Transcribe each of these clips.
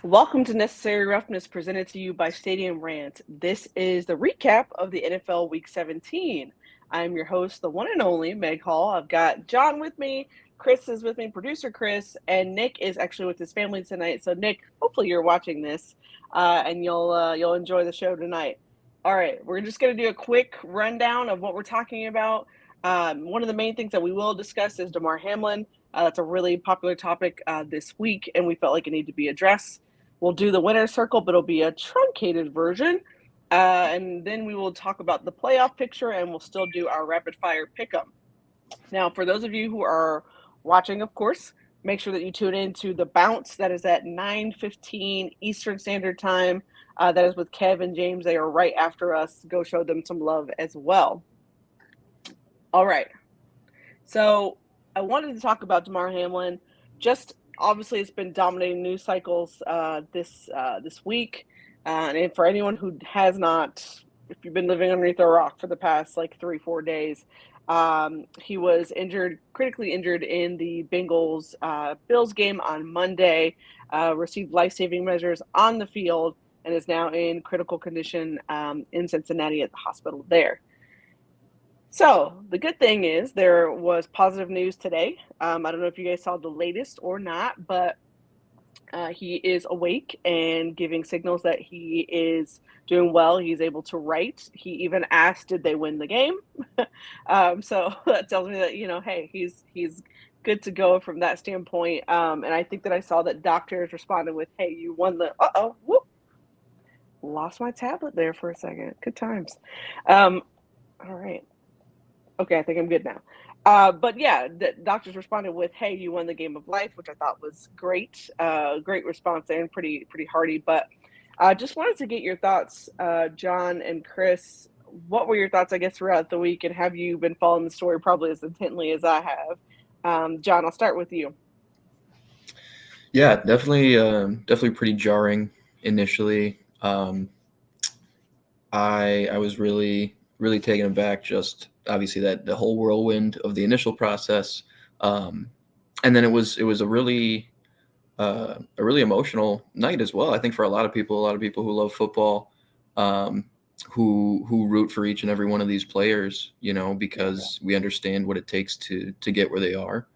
Welcome to Necessary Roughness, presented to you by Stadium Rant. This is the recap of the NFL Week 17. I'm your host, the one and only Meg Hall. I've got John with me, Chris is with me, producer Chris, and Nick is actually with his family tonight. So, Nick, hopefully you're watching this, and you'll enjoy the show tonight. All right, we're just going to do a quick rundown of what we're talking about. One of the main things that we will discuss is Damar Hamlin. That's a really popular topic this week, and we felt like it needed to be addressed. We'll do the winner's circle, but it'll be a truncated version. And then we will talk about the playoff picture, and we'll still do our rapid fire pick'em. Now, for those of you who are watching, of course, make sure that you tune in to The Bounce. That is at 9:15 Eastern Standard Time. That is with Kev and James. They are right after us. Go show them some love as well. All right. So I wanted to talk about Damar Hamlin. Just obviously, it's been dominating news cycles this week. And for anyone who has not, if you've been living underneath a rock for the past like 3-4 days, he was critically injured in the Bengals Bills game on Monday, received life-saving measures on the field, and is now in critical condition in Cincinnati at the hospital there. So the good thing is there was positive news today. I don't know if you guys saw the latest or not, but he is awake and giving signals that he is doing well. He's able to write. He even asked, "Did they win the game?" So that tells me that hey, he's good to go from that standpoint. And I think that I saw that doctors responded with, "Hey, you won the." Whoop! Lost my tablet there for a second. Good times. All right. Okay, I think I'm good now. But yeah, the doctors responded with, "Hey, you won the game of life," which I thought was great. Great response there and pretty hearty. But just wanted to get your thoughts, John and Chris. What were your thoughts, I guess, throughout the week, and have you been following the story probably as intently as I have? John, I'll start with you. Yeah, definitely pretty jarring initially. I was really taken aback, just obviously that the whole whirlwind of the initial process, and then it was a really emotional night as well. I think for a lot of people who love football, who root for each and every one of these players, because we understand what it takes to get where they are,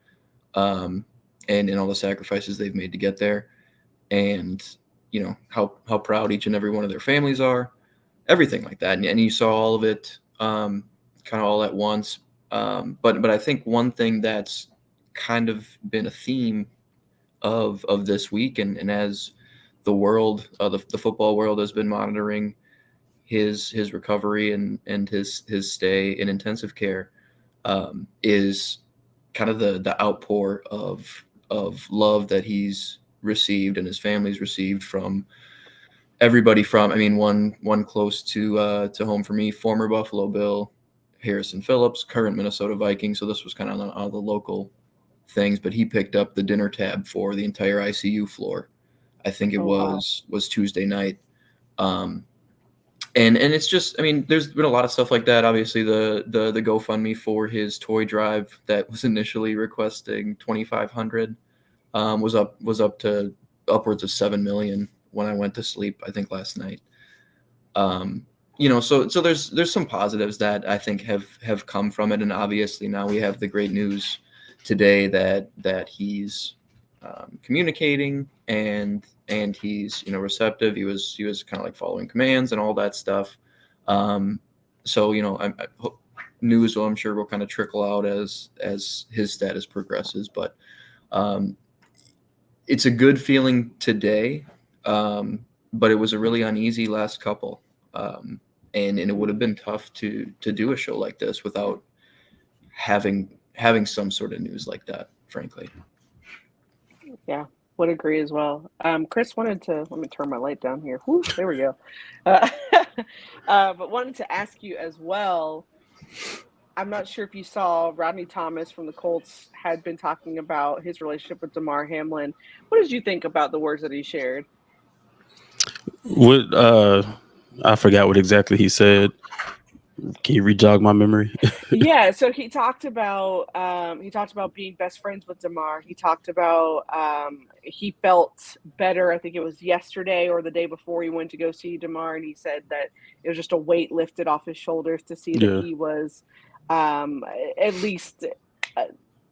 um, and all the sacrifices they've made to get there, and how proud each and every one of their families are, everything like that, and you saw all of it, kind of all at once. But I think one thing that's kind of been a theme of this week, and as the world, the football world, has been monitoring his recovery and his stay in intensive care, is kind of the outpour of love that he's received and his family's received from everybody. From, I mean, one close to home for me, former Buffalo Bill Harrison Phillips, current Minnesota Viking. So this was kind of on all the local things, but he picked up the dinner tab for the entire ICU floor. I think it Oh wow. was Tuesday night. And it's just, I mean, there's been a lot of stuff like that. Obviously, the GoFundMe for his toy drive that was initially requesting 2,500, was up to upwards of 7 million when I went to sleep, I think last night. So there's some positives that I think have come from it, and obviously now we have the great news today that he's communicating, and he's receptive. He was kind of like following commands and all that stuff. So news, I'm sure, will kind of trickle out as his status progresses, but it's a good feeling today. But it was a really uneasy last couple. And it would have been tough to do a show like this without having some sort of news like that, frankly. Yeah, would agree as well. Chris wanted to, let me turn my light down here. Whew, there we go. Uh, but wanted to ask you as well. I'm not sure if you saw Rodney Thomas from the Colts had been talking about his relationship with Damar Hamlin. What did you think about the words that he shared? What I forgot what exactly he said. Can you re-jog my memory? Yeah, so he talked about being best friends with Damar. He talked about he felt better. I think it was yesterday or the day before he went to go see Damar, and he said that it was just a weight lifted off his shoulders to see that Yeah. he was um, at least uh,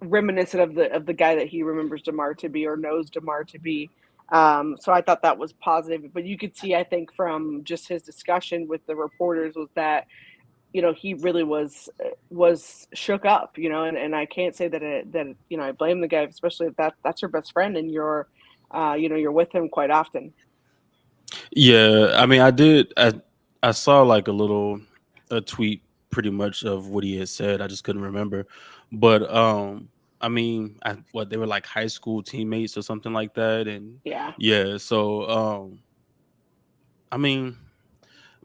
reminiscent of the guy that he remembers Damar to be or knows Damar to be. So I thought that was positive, but you could see, I think, from just his discussion with the reporters was that he really was shook up, and I can't say that I blame the guy, especially if that's your best friend and you're with him quite often. Yeah, I mean, I did. I saw like a tweet pretty much of what he had said. I just couldn't remember, but I mean, what they were like high school teammates or something like that, and Yeah. yeah. So I mean,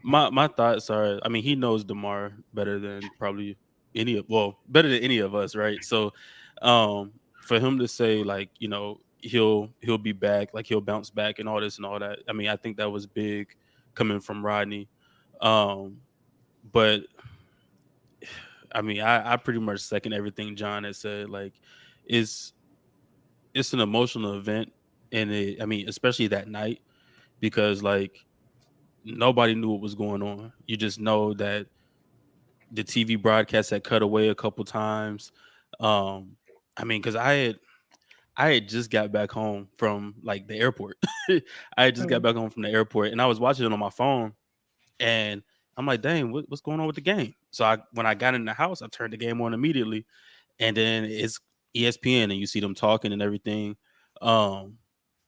my thoughts are, I mean, he knows Demar better than probably better than any of us, right? So, for him to say like, he'll be back, like he'll bounce back and all this and all that. I mean, I think that was big coming from Rodney. Um, but I mean, I pretty much second everything John has said. Like, it's it's an emotional event, and I mean, especially that night because like nobody knew what was going on. You just know that the TV broadcast had cut away a couple times. Um, I mean, because I had just got back home from like the airport. I had just got Mhm. back home from the airport, and I was watching it on my phone, and I'm like, "Dang, what's going on with the game?" So when I got in the house, I turned the game on immediately, and then it's ESPN, and you see them talking and everything. Um,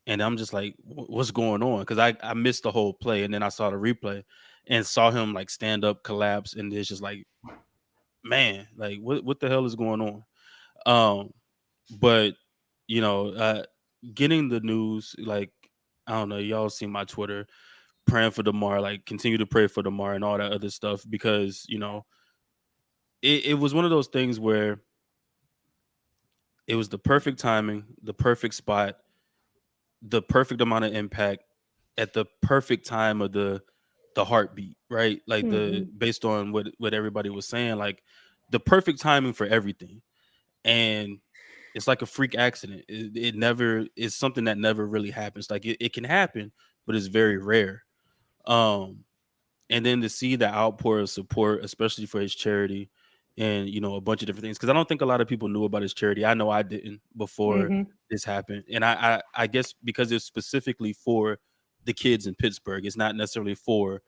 and I'm just like, What's going on?" Because I missed the whole play, and then I saw the replay and saw him like stand up, collapse, and it's just like, man, like what the hell is going on? But you know, getting the news, like, I don't know, y'all see my Twitter praying for Demar, like continue to pray for Demar and all that other stuff because it was one of those things where it was the perfect timing, the perfect spot, the perfect amount of impact at the perfect time of the heartbeat, right? Like the Mhm. based on what everybody was saying, like the perfect timing for everything. And it's like a freak accident. It never it's something that never really happens. Like it can happen, but it's very rare. Um, and then to see the outpour of support, especially for his charity, and a bunch of different things. Because I don't think a lot of people knew about his charity. I know I didn't before Mhm. this happened, and I guess because it's specifically for the kids in Pittsburgh. It's not necessarily for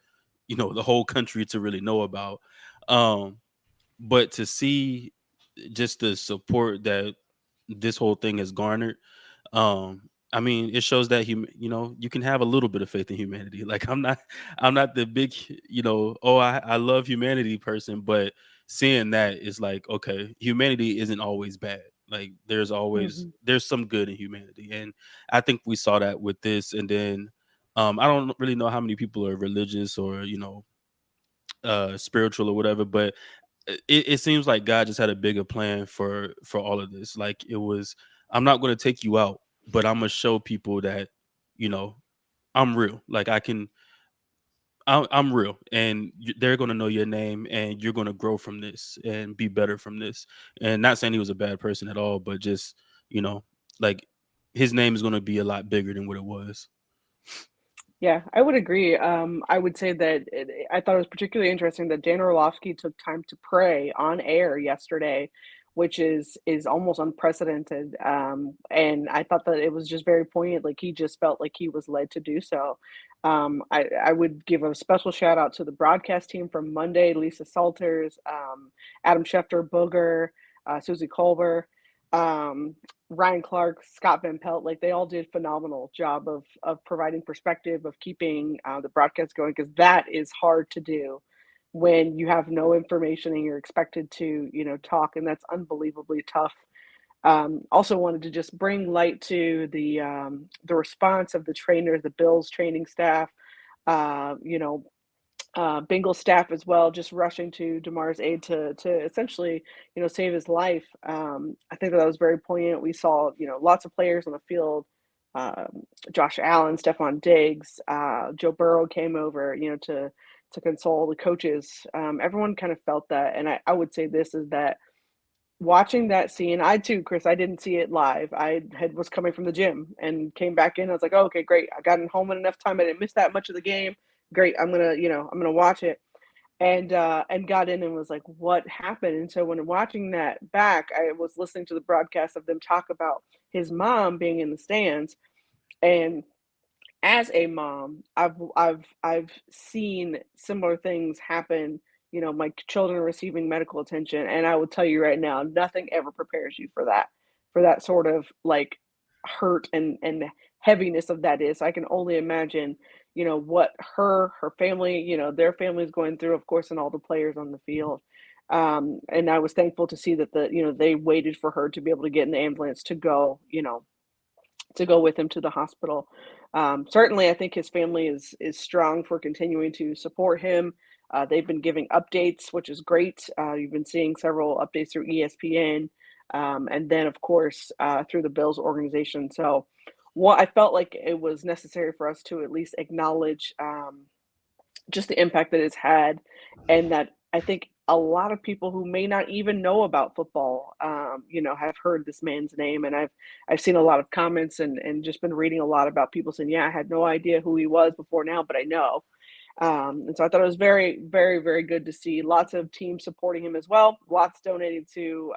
the whole country to really know about. Um, but to see just the support that this whole thing has garnered, I mean, it shows that you can have a little bit of faith in humanity. Like I'm not the big, oh, I love humanity person, but seeing that is like, okay, humanity isn't always bad. Like Mhm. there's some good in humanity, and I think we saw that with this. And then I don't really know how many people are religious or spiritual or whatever, but it seems like God just had a bigger plan for all of this. Like it was, I'm not going to take you out, but I'm gonna show people that you know I'm real. Like I'm real, and they're gonna know your name, and you're gonna grow from this and be better from this. And not saying he was a bad person at all, but just you know, like his name is gonna be a lot bigger than what it was. Yeah, I would agree. I would say that I thought it was particularly interesting that Dan Orlovsky took time to pray on air yesterday, which is almost unprecedented. And I thought that it was just very poignant. Like he just felt like he was led to do so. I would give a special shout out to the broadcast team from Monday: Lisa Salters, Adam Schefter, Booger, Susie Colbert. Um, Ryan Clark, Scott Van Pelt, like they all did phenomenal job of providing perspective, of keeping the broadcast going because that is hard to do when you have no information and you're expected to talk, and that's unbelievably tough. Also wanted to just bring light to the response of the trainers, the Bills training staff, uh, you know, Bengal staff as well, just rushing to Damar's aid to essentially, save his life. I think that was very poignant. We saw, lots of players on the field. Um, Josh Allen, Stephon Diggs, Joe Burrow came over, to console the coaches. Everyone kind of felt that, and I would say this is that watching that scene, I too, Chris, I didn't see it live. Was coming from the gym and came back in. I was like, oh, okay, great. I got home in enough time. I didn't miss that much of the game. Great. I'm gonna watch it. And got in and was like, what happened? And so when watching that back, I was listening to the broadcast of them talk about his mom being in the stands. And as a mom, I've seen similar things happen. My children receiving medical attention, and I will tell you right now, nothing ever prepares you for that sort of like hurt and heaviness of that is. I can only imagine, what her family, their family is going through, of course, and all the players on the field. And I was thankful to see that they waited for her to be able to get in the ambulance to go with him to the hospital. Certainly, I think his family is strong for continuing to support him. They've been giving updates, which is great. You've been seeing several updates through ESPN, and then, of course, through the Bills organization. So, I felt like it was necessary for us to at least acknowledge just the impact that it's had, and that I think a lot of people who may not even know about football, have heard this man's name, and I've seen a lot of comments and just been reading a lot about people saying, "Yeah, I had no idea who he was before now, but I know." And so I thought it was very, very, very good to see lots of teams supporting him as well. Lots donating to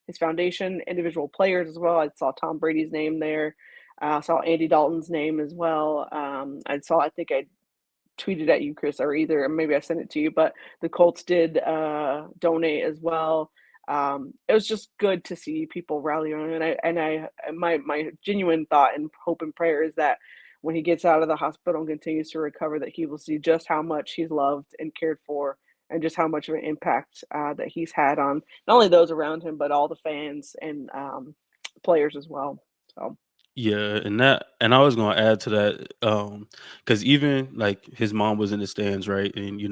his foundation, individual players as well. I saw Tom Brady's name there. I saw Andy Dalton's name as well. I think I tweeted at you, Chris, or either maybe I sent it to you, but the Colts did donate as well. It was just good to see people rally on it. My genuine thought and hope and prayer is that when he gets out of the hospital and continues to recover, that he will see just how much he's loved and cared for, and just how much of an impact that he's had on not only those around him, but all the fans and players as well. So. Yeah, and I was gonna add to that, because even like his mom was in the stands, right? And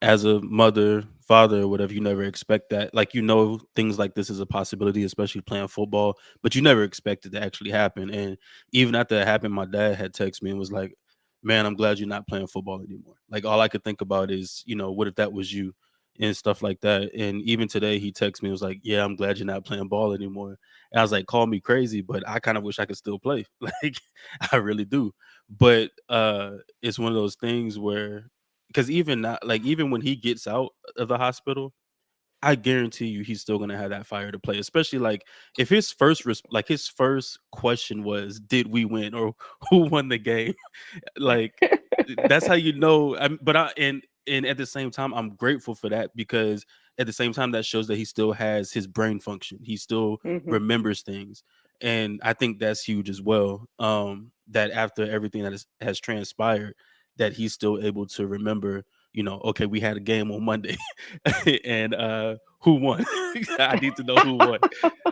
as a mother, father, or whatever, you never expect that. Like things like this is a possibility, especially playing football, but you never expect it to actually happen. And even after it happened, my dad had texted me and was like, "Man, I'm glad you're not playing football anymore." Like all I could think about is, what if that was you and stuff like that. And even today, he texted me and was like, "Yeah, I'm glad you're not playing ball anymore." And I was like, call me crazy, but I kind of wish I could still play. Like I really do. But it's one of those things where because even not like even when he gets out of the hospital, I guarantee you he's still gonna have that fire to play. Especially like if his first question was, "Did we win?" or "Who won the game?" Like that's how but and at the same time I'm grateful for that, because at the same time that shows that he still has his brain function, he still Hmm. remembers things, and I think that's huge as well, that after everything that has transpired, that he's still able to remember, okay, we had a game on Monday and who won. I need to know who won.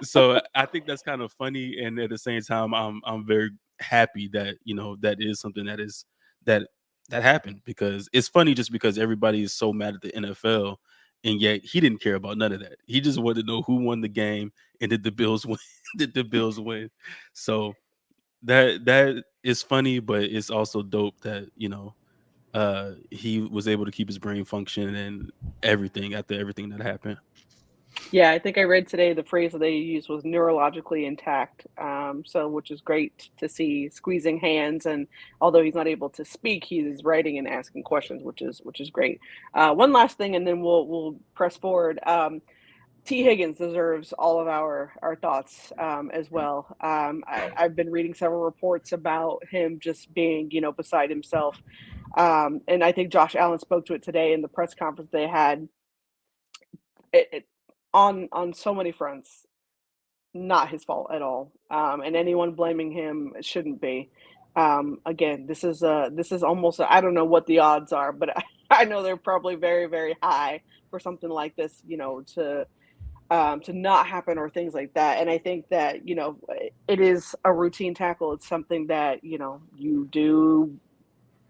So I think that's kind of funny, and at the same time I'm very happy that that is something that that happened, because it's funny just because everybody is so mad at the NFL, and yet he didn't care about none of that. He just wanted to know who won the game and did the Bills win. Did the Bills win? So that is funny, but it's also dope that he was able to keep his brain function and everything after everything that happened. Yeah, I think I read today the phrase that they used was neurologically intact. So, which is great to see, squeezing hands, and although he's not able to speak, he's writing and asking questions, which is great. One last thing, and then we'll press forward. T. Higgins deserves all of our thoughts as well. I've been reading several reports about him just being, beside himself, and I think Josh Allen spoke to it today in the press conference they had. It on so many fronts, not his fault at all, and anyone blaming him shouldn't be. Again, this is almost I don't know what the odds are, but I know they're probably very, very high for something like this, to not happen or things like that. And I think that it is a routine tackle. It's something that you do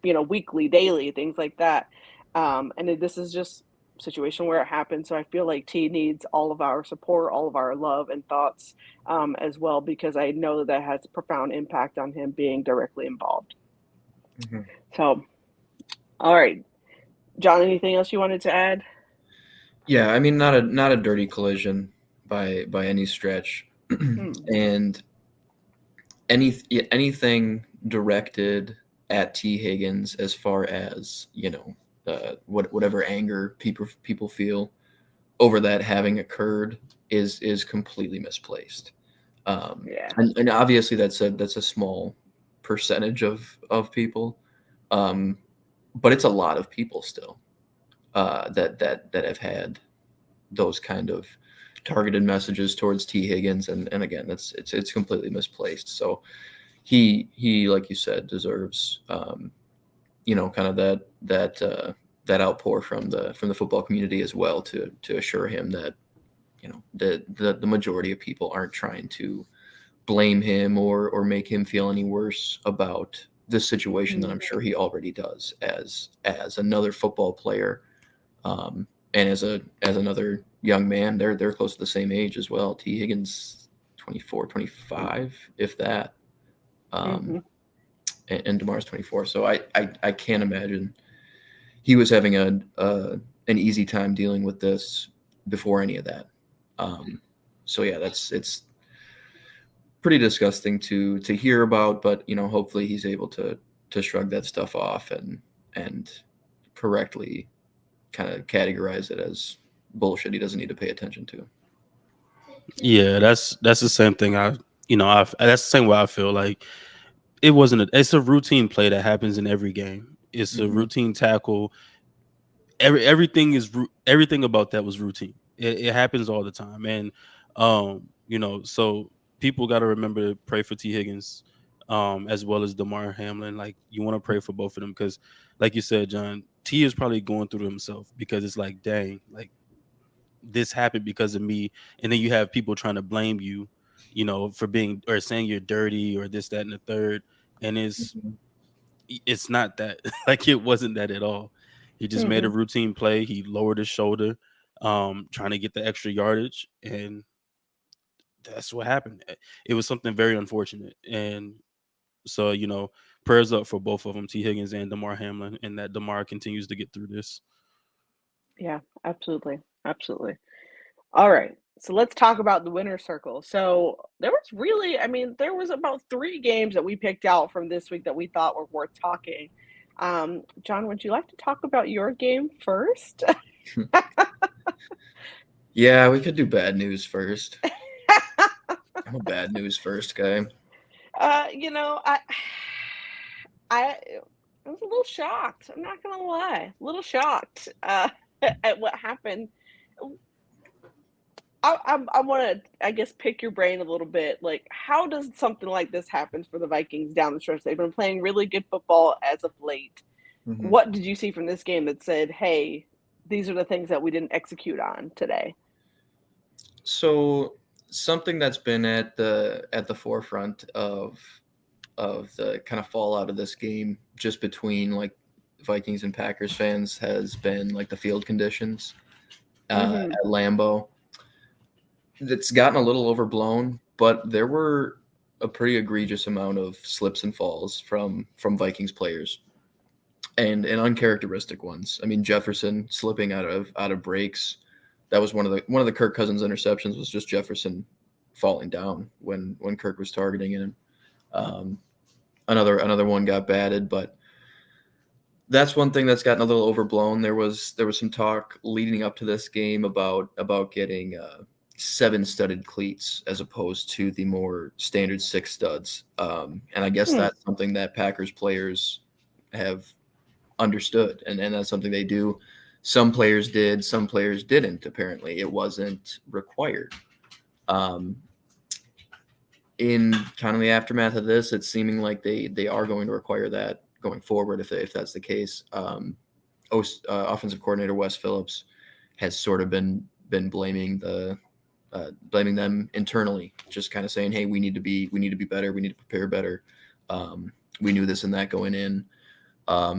weekly, daily, things like that. This is just a situation where it happened. So I feel like T needs all of our support, all of our love and thoughts as well, because I know that that has a profound impact on him being directly involved. Mhm. So, all right. John, anything else you wanted to add? Yeah, I mean, not a dirty collision by any stretch, Hmm. and anything directed at T. Higgins as far as whatever anger people feel over that having occurred is completely misplaced. Yeah. And obviously that's a small percentage of people, um, but it's a lot of people still that have had those kind of targeted messages towards T. Higgins, and again, it's completely misplaced. So he like you said deserves kind of that outpour from the football community as well to assure him that the majority of people aren't trying to blame him or make him feel any worse about this situation that Hmm. I'm sure he already does as another football player, and as another young man. They're close to the same age as well. T. Higgins 24, 25, if that. Um, Mm-hmm. and Damar's 24. So I can't imagine he was having an easy time dealing with this before any of that. Um, so yeah, it's pretty disgusting to hear about, but hopefully he's able to shrug that stuff off and correctly kind of categorize it as bullshit he doesn't need to pay attention to. Yeah, that's the same thing. That's the same way I feel like it's a routine play that happens in every game. It's a Mm-hmm. routine tackle. Everything about that was routine. It happens all the time, and so people got to remember to pray for T. Higgins, as well as Damar Hamlin. Like, you want to pray for both of them because, like you said, John, T is probably going through it himself because it's like, dang, like this happened because of me, and then you have people trying to blame you, for being or saying you're dirty or this, that, and the third, and Mm-hmm. it's not that. Like, it wasn't that at all. He just made Mm-hmm. a routine play. He lowered his shoulder, trying to get the extra yardage, and that's what happened. It was something very unfortunate, and so prayers up for both of them, T. Higgins and Damar Hamlin, and that Damar continues to get through this. Yeah, absolutely. Absolutely. All right. So let's talk about the winner's circle. So there was really, I mean, there was about three games that we picked out from this week that we thought were worth talking. John, would you like to talk about your game first? Yeah, we could do bad news first. I'm a bad news first guy. You know, I was a little shocked. I'm not gonna lie, a little shocked at what happened. I want to, I guess, pick your brain a little bit. Like, how does something like this happen for the Vikings down the stretch? They've been playing really good football as of late. Mm-hmm. What did you see from this game that said, "Hey, these are the things that we didn't execute on today"? So something that's been at the forefront of the kind of fallout of this game, just between like Vikings and Packers fans, has been like the field conditions Mm-hmm. at Lambeau. It's gotten a little overblown, but there were a pretty egregious amount of slips and falls from Vikings players, and uncharacteristic ones. I mean, Jefferson slipping out of breaks. That was one of the Kirk Cousins interceptions, was just Jefferson falling down when Kirk was targeting him. Um, another one got batted, but that's one thing that's gotten a little overblown. There was some talk leading up to this game about getting seven studded cleats as opposed to the more standard six studs, and I guess Hmm. that's something that Packers players have understood, and that's something they do. Some players did, some players didn't. Apparently, it wasn't required. Um, in kind of the aftermath of this, it's seeming like they are going to require that going forward if that's the case. Offensive coordinator Wes Phillips has sort of been blaming them internally, just kind of saying, "Hey, we need to be better. We need to prepare better. We knew this and that going in."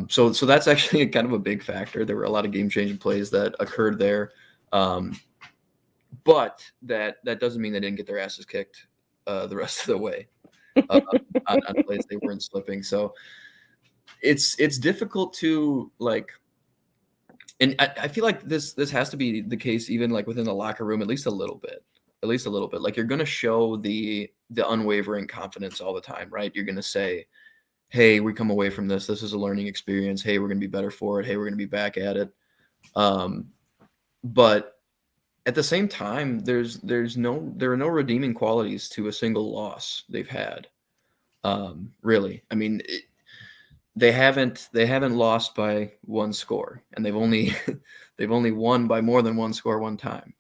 So that's actually kind of a big factor. There were a lot of game changing plays that occurred there, but that doesn't mean they didn't get their asses kicked the rest of the way uh, on plays they weren't slipping. So it's difficult to like And I feel like this has to be the case even like within the locker room, at least a little bit. At least a little bit. Like you're gonna show the unwavering confidence all the time, right? You're gonna say, hey, we come away from this. This is a learning experience. Hey, we're gonna be better for it. Hey, we're gonna be back at it. But at the same time, there are no redeeming qualities to a single loss they've had. Really, I mean, they haven't lost by one score, and they've only they've only won by more than one score one time.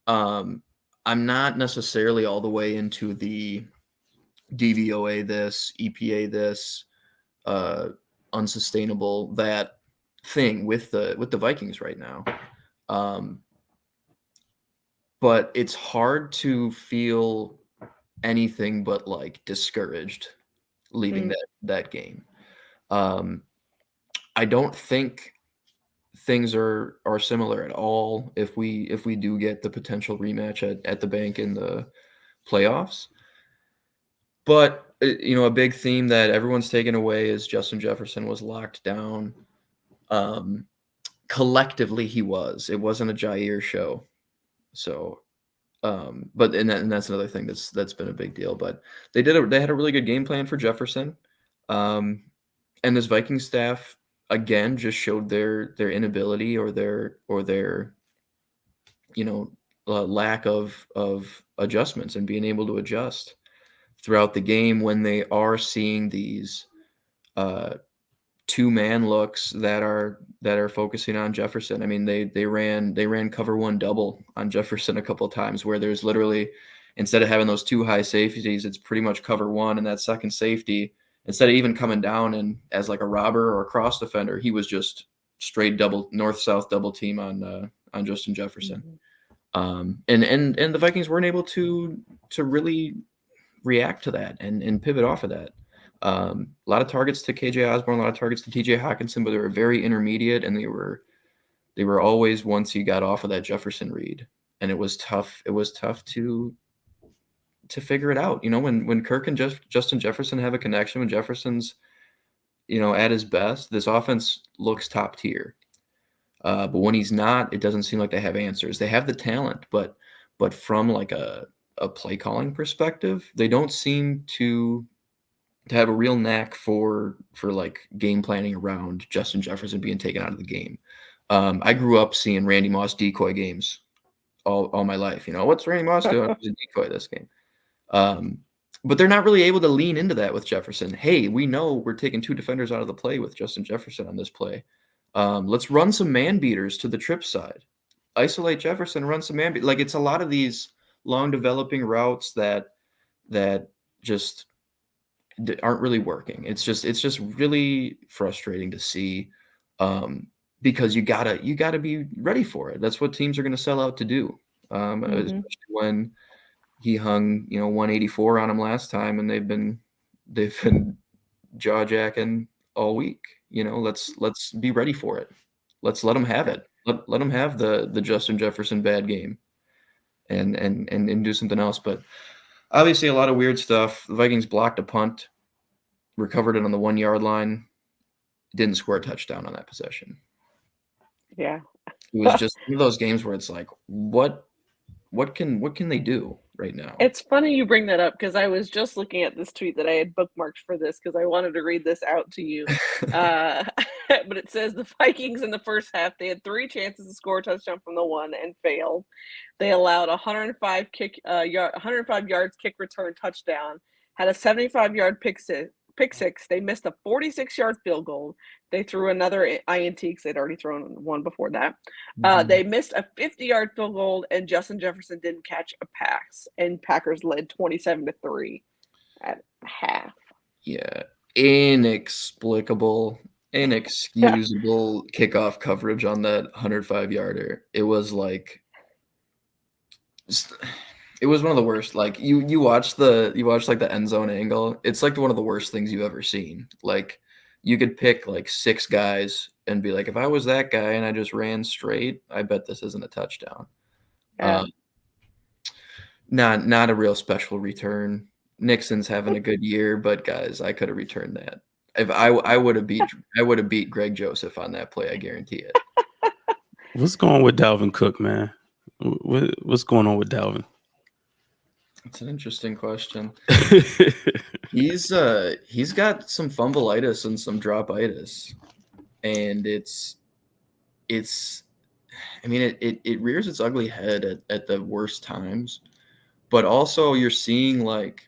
I'm not necessarily all the way into the DVOA this, EPA this, unsustainable that thing with the Vikings right now. But it's hard to feel anything but like discouraged leaving that game. I don't think things are similar at all if we do get the potential rematch at the bank in the playoffs. But a big theme that everyone's taken away is Justin Jefferson was locked down. Collectively, he was. It wasn't a Jair show. So, but that's another thing that's been a big deal. But they had a really good game plan for Jefferson, and this Viking staff again just showed their inability or their lack of adjustments and being able to adjust throughout the game when they are seeing these two-man looks that are focusing on Jefferson. I mean, they ran cover one double on Jefferson a couple of times where there's literally, instead of having those two high safeties, it's pretty much cover one, and that second safety, instead of even coming down and as like a robber or a cross defender, he was just straight double north-south double team on Justin Jefferson. And the Vikings weren't able to really react to that and pivot off of that. A lot of targets to KJ Osborne, a lot of targets to TJ Hawkinson, but they were very intermediate, and they were always once he got off of that Jefferson read, and it was tough. It was tough to figure it out. When Kirk and Justin Jefferson have a connection, when Jefferson's at his best, this offense looks top tier. But when he's not, it doesn't seem like they have answers. They have the talent, but from like a play calling perspective, they don't seem to have a real knack for like game planning around Justin Jefferson being taken out of the game. I grew up seeing Randy Moss decoy games all my life. What's Randy Moss doing? He's a decoy this game. But they're not really able to lean into that with Jefferson. Hey, we know we're taking two defenders out of the play with Justin Jefferson on this play. Let's run some man beaters to the trip side. Isolate Jefferson, run some man beaters. Like, it's a lot of these long developing routes that just aren't really working. It's just really frustrating to see, because you gotta be ready for it. That's what teams are going to sell out to do. Especially when he hung 184 on him last time, and they've been jaw jacking all week. Let's be ready for it. Let's let them have it. Let them have the Justin Jefferson bad game, and do something else. But obviously, a lot of weird stuff. The Vikings blocked a punt, recovered it on the 1 yard line, didn't score a touchdown on that possession. Yeah, it was just one of those games where it's like, what can they do right now? It's funny you bring that up, because I was just looking at this tweet that I had bookmarked for this because I wanted to read this out to you. But it says the Vikings in the first half, they had 3 chances to score a touchdown from the one and failed. They allowed 105 yards kick return touchdown, had a 75-yard pick six. They missed a 46-yard field goal. They threw another INT because they'd already thrown one before that. They missed a 50-yard field goal, and Justin Jefferson didn't catch a pass, and Packers led 27-3 at half. Yeah, inexplicable, inexcusable kickoff coverage on that 105-yarder. It was like, it was one of the worst. Like, you watch like the end zone angle. It's like one of the worst things you've ever seen. Like, you could pick like 6 guys and be like, if I was that guy and I just ran straight, I bet this isn't a touchdown. Yeah. Not a real special return. Nixon's having a good year, but guys, I could have returned that. If I would have beat Greg Joseph on that play, I guarantee it. What's going on with Dalvin Cook, man? What's going on with Dalvin? It's an interesting question. He's got some fumbleitis and some dropitis, and it's I mean it rears its ugly head at the worst times, but also you're seeing like,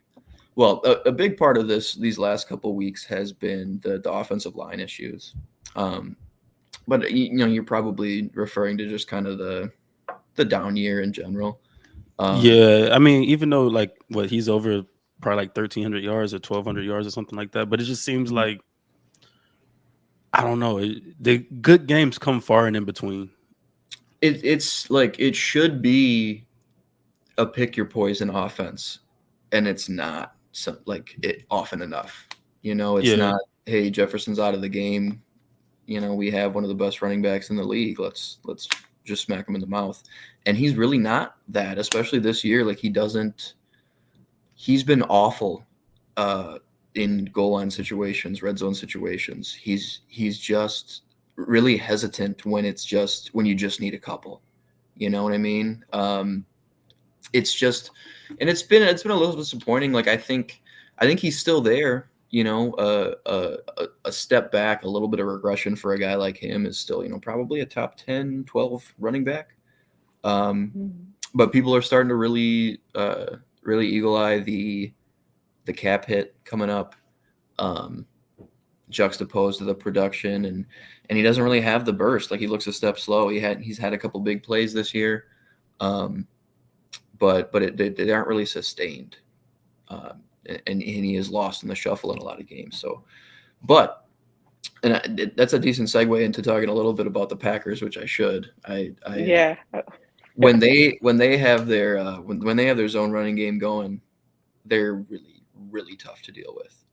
well, a big part of these last couple weeks has been the offensive line issues. But you're probably referring to just kind of the down year in general. Yeah, I mean, even though like what he's over probably like 1,300 yards or 1,200 yards or something like that, but it just seems like, I don't know, the good games come far and in between. It's like it should be a pick your poison offense, and it's not like it often enough. It's not, hey, Jefferson's out of the game. We have one of the best running backs in the league. Let's just smack him in the mouth. And he's really not that, especially this year. Like he's been awful in goal line situations, red zone situations. He's just really hesitant when you just need a couple. You know what I mean? It's just, and it's been a little disappointing. Like I think he's still there. A step back, a little bit of regression for a guy like him is still, probably a top 10, 12 running back. But people are starting to really eagle eye the cap hit coming up, juxtaposed to the production, and he doesn't really have the burst. Like he looks a step slow. He's had a couple big plays this year, but they aren't really sustained. And he is lost in the shuffle in a lot of games. So, that's a decent segue into talking a little bit about the Packers, which I should. Yeah. When they have their when they have their zone running game going, they're really, really tough to deal with.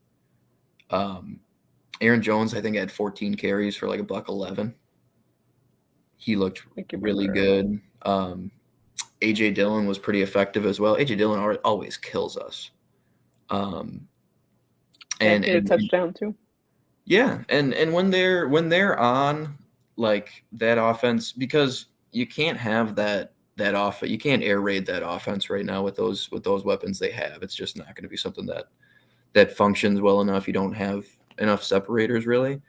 Aaron Jones, I think, had 14 carries for like $111. He looked really good. AJ Dillon was pretty effective as well. AJ Dillon always kills us. And a touchdown too. Yeah, and when they're on like that offense, because you can't have that offense, you can't air raid that offense right now with those weapons they have. It's just not going to be something that functions well enough. You don't have enough separators really.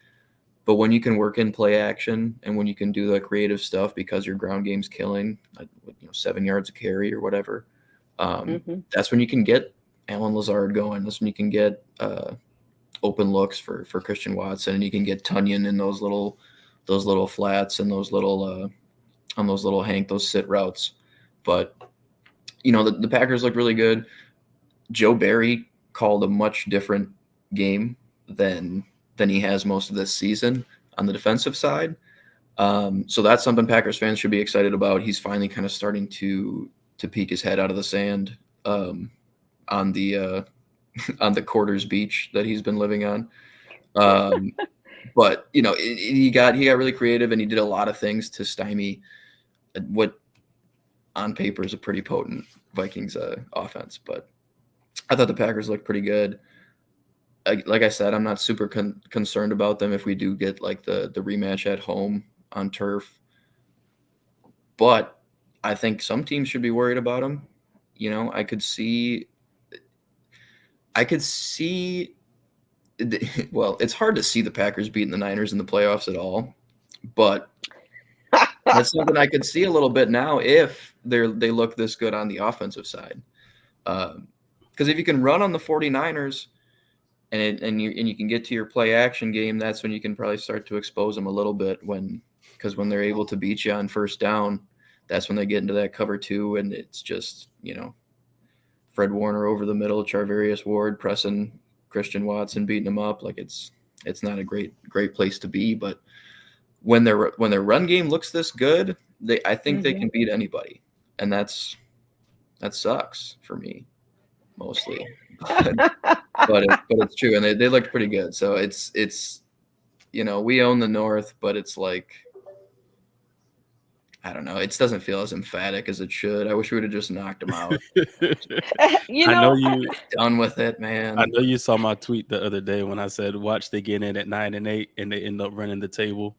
But when you can work in play action and when you can do the creative stuff because your ground game's killing, 7 yards a carry or whatever, that's when you can get Alan Lazard going. That's when you can get open looks for Christian Watson, and you can get Tunyon in those little flats and those little those sit routes. But the Packers look really good. Joe Barry called a much different game than he has most of this season on the defensive side. So that's something Packers fans should be excited about. He's finally kind of starting to peek his head out of the sand on the Quarters Beach that he's been living on. But he got really creative, and he did a lot of things to stymie what on paper is a pretty potent Vikings offense. But I thought the Packers looked pretty good. Like I said, I'm not super concerned about them if we do get like the rematch at home on turf. But I think some teams should be worried about them. I could see. Well, it's hard to see the Packers beating the Niners in the playoffs at all, but that's something I could see a little bit now if they look this good on the offensive side. Because if you can run on the 49ers and you can get to your play action game, that's when you can probably start to expose them a little bit. Because when they're able to beat you on first down, that's when they get into that cover two, and it's just Fred Warner over the middle, Charvarius Ward pressing Christian Watson, beating him up. Like it's not a great place to be. But when their run game looks this good, I think they can beat anybody, and that sucks for me mostly. But it's true, and they looked pretty good. So it's we own the North, but it's like I don't know. It doesn't feel as emphatic as it should. I wish we would have just knocked him out. You I know know, you. Done with it, I man. know you saw my tweet the other day when I said, "Watch they get in at 9-8 and they end up running the table,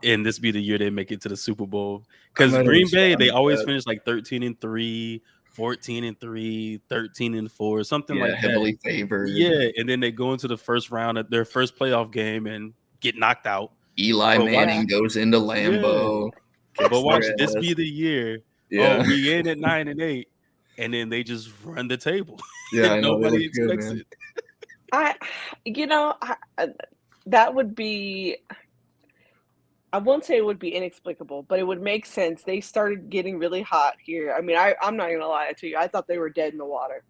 and this be the year they make it to the Super Bowl." I Because might have Green Bay, responded they to always that. finish like 13-3, 14-3, 13-4, something Yeah, like that. heavily favored. Yeah, and then they go into the first round at their first playoff game and get knocked out. Eli But watch, yeah. Manning goes into yeah, Lambeau, but kicks their watch this ass. be the year. Oh, Yeah. we in at 9-8, and then they just run the table, Yeah, I and know. They nobody look good, expects man. it. I, you know, that would be. I won't say it would be inexplicable, but it would make sense. They started getting really hot here. I mean, I'm not gonna lie to you. I thought they were dead in the water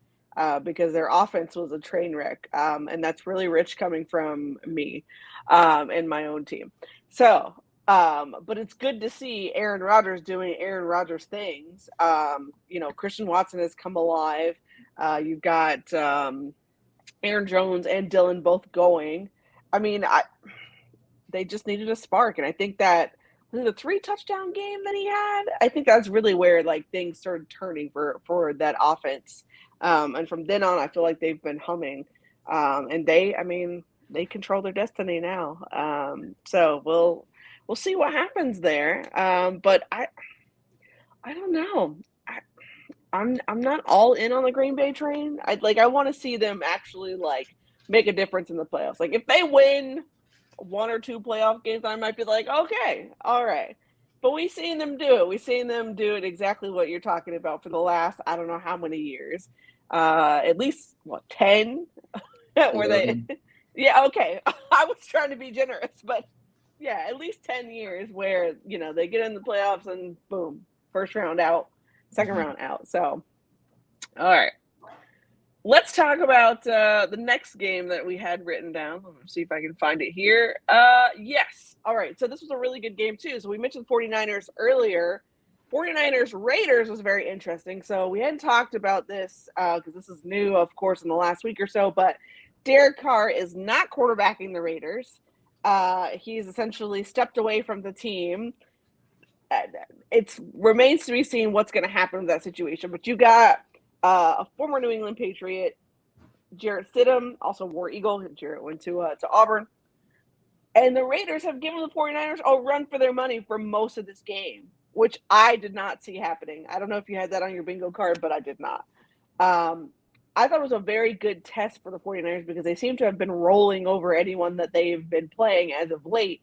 because their offense was a train wreck, and that's really rich coming from me and my own team. So, but it's good to see Aaron Rodgers doing Aaron Rodgers things. Christian Watson has come alive. You've got Aaron Jones and Dylan both going. I mean, they just needed a spark. And I think that was the 3 touchdown game that he had. I think that's really where like things started turning for that offense. And from then on, I feel like they've been humming. And they control their destiny now. So we'll see what happens there. But I don't know. I'm not all in on the Green Bay train. I want to see them actually like make a difference in the playoffs. Like if they win 1 or 2 playoff games, I might be like, okay, all right. But we've seen them do it. We've seen them do it exactly what you're talking about for the last I don't know how many years. At least 10 where they 11. yeah, okay. I was trying to be generous, but yeah, at least 10 years where, they get in the playoffs and boom, first round out, second round out. So, all right. Let's talk about the next game that we had written down. Let me see if I can find it here. Yes. All right. So this was a really good game, too. So we mentioned 49ers earlier. 49ers Raiders was very interesting. So we hadn't talked about this because this is new, of course, in the last week or so. But Derek Carr is not quarterbacking the Raiders. He's essentially stepped away from the team. It remains to be seen what's going to happen with that situation. But you got a former New England Patriot, Jarrett Stidham, also War Eagle. Jarrett went to Auburn. And the Raiders have given the 49ers a run for their money for most of this game, which I did not see happening. I don't know if you had that on your bingo card, but I did not. I thought it was a very good test for the 49ers because they seem to have been rolling over anyone that they've been playing as of late,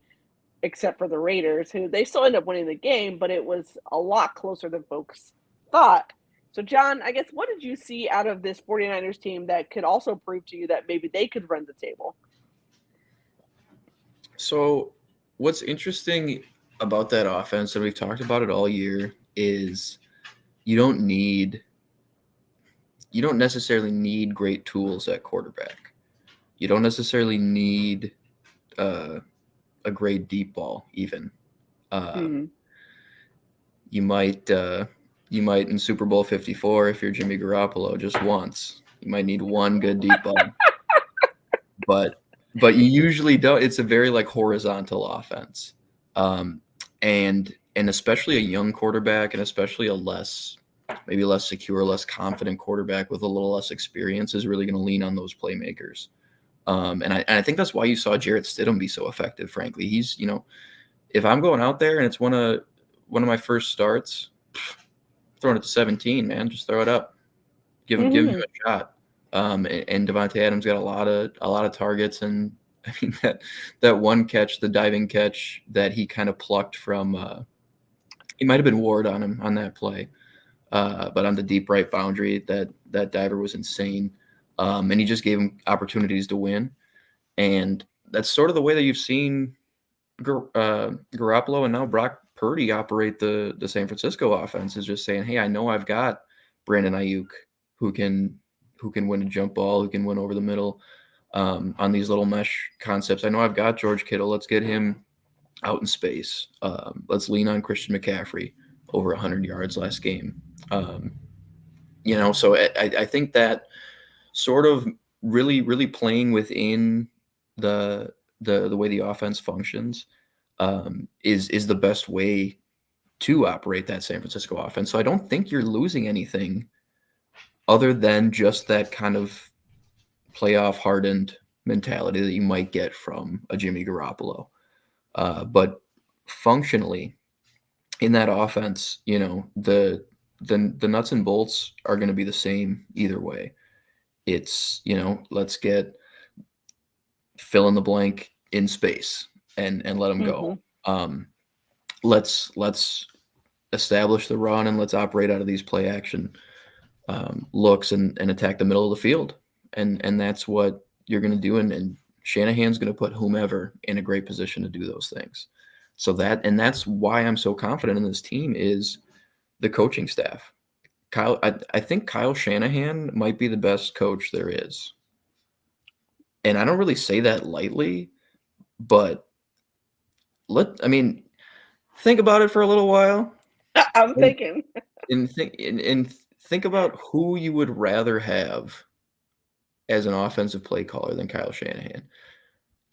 except for the Raiders, who they still end up winning the game, but it was a lot closer than folks thought. So, John, I guess what did you see out of this 49ers team that could also prove to you that maybe they could run the table? So what's interesting about that offense, and we've talked about it all year, is you don't necessarily need great tools at quarterback. You don't necessarily need a great deep ball even. Mm-hmm. You might in Super Bowl 54 if you're Jimmy Garoppolo just once. You might need one good deep ball. but you usually don't. It's a very like horizontal offense. And especially a young quarterback and especially maybe less secure, less confident quarterback with a little less experience is really going to lean on those playmakers. And I think that's why you saw Jarrett Stidham be so effective, frankly. He's, if I'm going out there and it's one of my first starts, throwing it to 17, man, just throw it up. Give him a shot. And Devontae Adams got a lot of targets, and I mean that one catch, the diving catch that he kind of plucked from he might have been Ward on him on that play. But on the deep right boundary, that diver was insane. And he just gave him opportunities to win. And that's sort of the way that you've seen Garoppolo and now Brock Purdy operate the San Francisco offense, is just saying, hey, I know I've got Brandon Ayuk who can win a jump ball, who can win over the middle on these little mesh concepts. I know I've got George Kittle. Let's get him out in space. Let's lean on Christian McCaffrey, over 100 yards last game. So I think that sort of really playing within the way the offense functions is the best way to operate that San Francisco offense. So I don't think you're losing anything other than just that kind of playoff hardened mentality that you might get from a Jimmy Garoppolo. But functionally, in that offense, the nuts and bolts are going to be the same either way. It's, let's get fill in the blank in space and let them go. Let's establish the run and let's operate out of these play action looks and attack the middle of the field. And that's what you're going to do. And Shanahan's going to put whomever in a great position to do those things. So that's why I'm so confident in this team is the coaching staff. I think Kyle Shanahan might be the best coach there is. And I don't really say that lightly, but think about it for a little while. I'm thinking. And think about who you would rather have as an offensive play caller than Kyle Shanahan.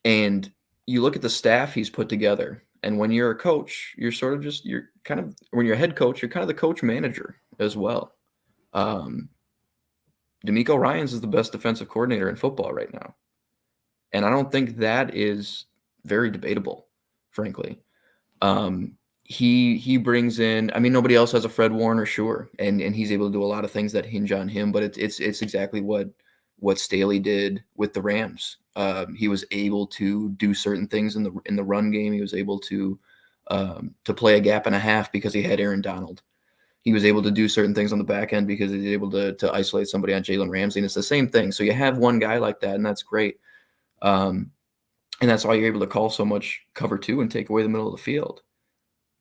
And you look at the staff he's put together. And when you're a coach, when you're a head coach, you're kind of the coach manager as well. DeMeco Ryans is the best defensive coordinator in football right now. And I don't think that is very debatable, frankly. He brings in, nobody else has a Fred Warner, sure. And he's able to do a lot of things that hinge on him, but it's exactly what Staley did with the Rams. He was able to do certain things in the run game. He was able to play a gap and a half because he had Aaron Donald. He was able to do certain things on the back end because he was able to isolate somebody on Jalen Ramsey. And it's the same thing. So you have one guy like that, and that's great. And that's why you're able to call so much cover 2 and take away the middle of the field.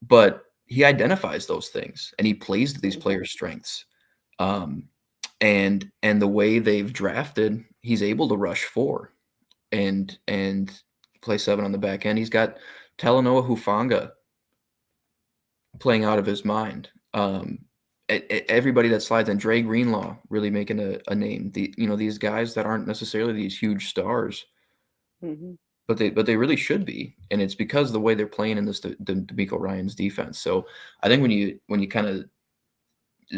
But he identifies those things and he plays to these players' strengths. And the way they've drafted, he's able to rush 4 and play 7 on the back end. He's got Talanoa Hufanga playing out of his mind. Everybody that slides in, Dre Greenlaw really making a name. These guys that aren't necessarily these huge stars, but they really should be, and it's because of the way they're playing in this DeMeco Ryans defense. So I think when you kind of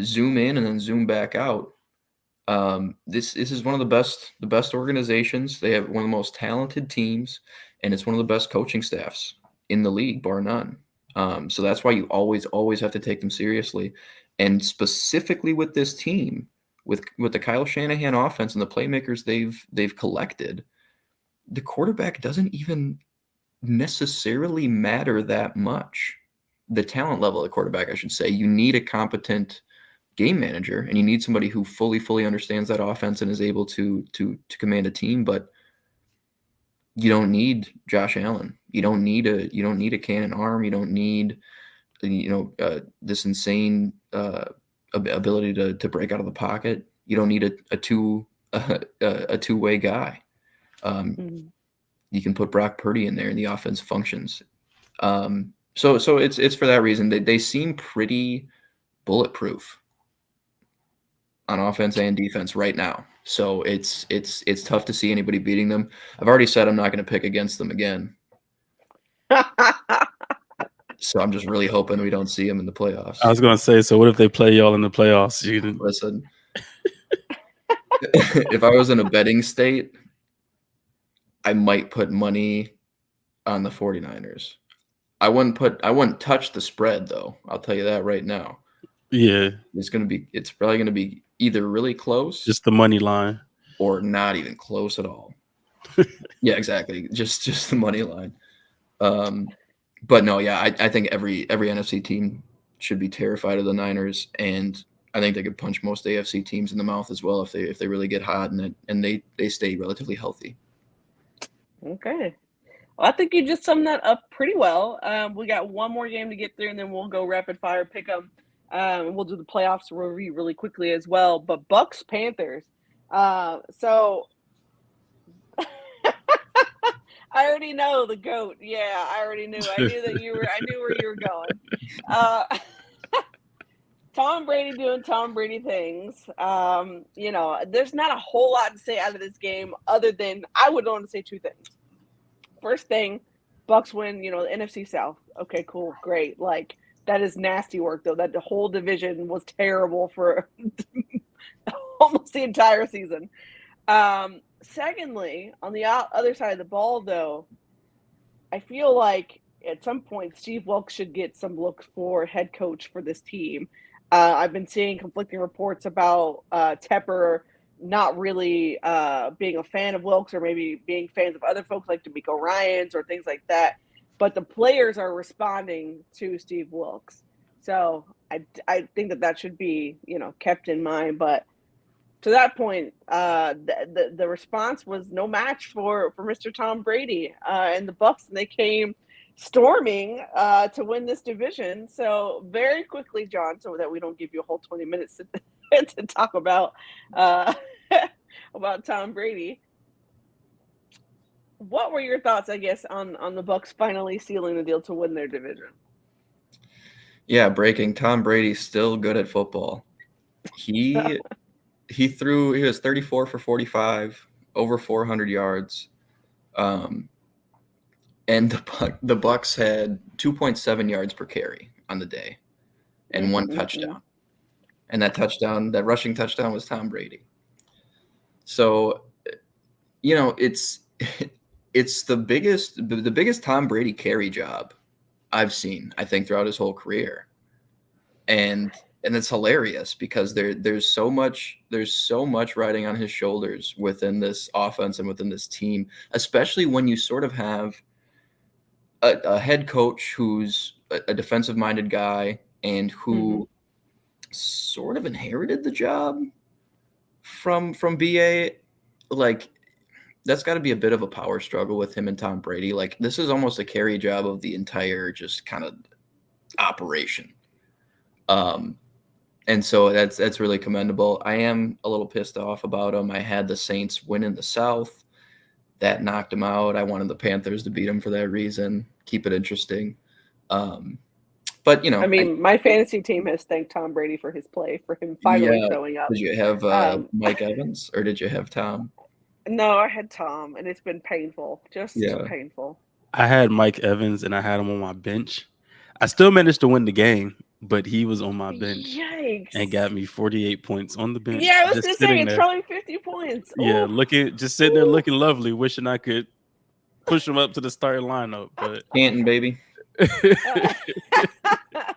zoom in and then zoom back out, this is one of the best organizations. They have one of the most talented teams, and it's one of the best coaching staffs in the league, bar none. So that's why you always have to take them seriously. And specifically with this team, with the Kyle Shanahan offense and the playmakers they've collected, the quarterback doesn't even necessarily matter that much. The talent level of the quarterback, I should say. You need a competent game manager, and you need somebody who fully understands that offense and is able to command a team. But you don't need Josh Allen. You don't need a cannon arm. You don't need this insane ability to break out of the pocket. You don't need a two-way guy. You can put Brock Purdy in there, and the offense functions. So it's for that reason they seem pretty bulletproof on offense and defense right now. So it's tough to see anybody beating them. I've already said I'm not going to pick against them again. So I'm just really hoping we don't see them in the playoffs. I was going to say, so what if they play y'all in the playoffs? Listen, if I was in a betting state, I might put money on the 49ers. I wouldn't touch the spread, though. I'll tell you that right now. Yeah. It's probably going to be either really close. Just the money line. Or not even close at all. Yeah, exactly. Just the money line. But no, yeah, I think every NFC team should be terrified of the Niners, and I think they could punch most AFC teams in the mouth as well if they really get hot and they stay relatively healthy. Okay. Well, I think you just summed that up pretty well. We got one more game to get through, and then we'll go rapid fire pick them. We'll do the playoffs review really quickly as well. But Bucks Panthers. So I already know the GOAT. Yeah, I already knew. I knew where you were going. Tom Brady doing Tom Brady things. There's not a whole lot to say out of this game other than I would want to say 2 things. First thing, Bucks win, the NFC South. Okay, cool, great. Like, That is nasty work, though. That the whole division was terrible for almost the entire season. Secondly, on the other side of the ball, though, I feel like at some point Steve Wilkes should get some looks for head coach for this team. I've been seeing conflicting reports about Tepper not really being a fan of Wilkes, or maybe being fans of other folks like D'Amico Ryans or things like that. But the players are responding to Steve Wilkes. So I think that should be, kept in mind. But to that point, the response was no match for Mr. Tom Brady and the Bucs, and they came storming to win this division. So very quickly, John, so that we don't give you a whole 20 minutes to talk about about Tom Brady. What were your thoughts, I guess, on the Bucs finally sealing the deal to win their division? Yeah, breaking. Tom Brady's still good at football. He was 34 for 45, over 400 yards. And the Bucs had 2.7 yards per carry on the day and one touchdown. And that rushing touchdown was Tom Brady. So, it's the biggest Tom Brady carry job I've seen, I think, throughout his whole career. And it's hilarious because there's so much riding on his shoulders within this offense and within this team, especially when you sort of have a head coach who's a defensive-minded guy and who sort of inherited the job from BA. Like, that's got to be a bit of a power struggle with him and Tom Brady. Like, this is almost a carry job of the entire just kind of operation. And so that's really commendable. I am a little pissed off about him. I had the Saints win in the South. That knocked him out. I wanted the Panthers to beat him for that reason. Keep it interesting. But, my fantasy team has thanked Tom Brady for his play, for him finally showing up. Did you have Mike Evans, or did you have Tom? No, I had Tom, and it's been painful. Painful. I had Mike Evans, and I had him on my bench. I still managed to win the game, but he was on my bench. Yikes. And got me 48 points on the bench. Yeah, I was going to say, it's probably 50 points. Yeah, just sitting there looking lovely, wishing I could push him up to the starting lineup. But Canton, baby.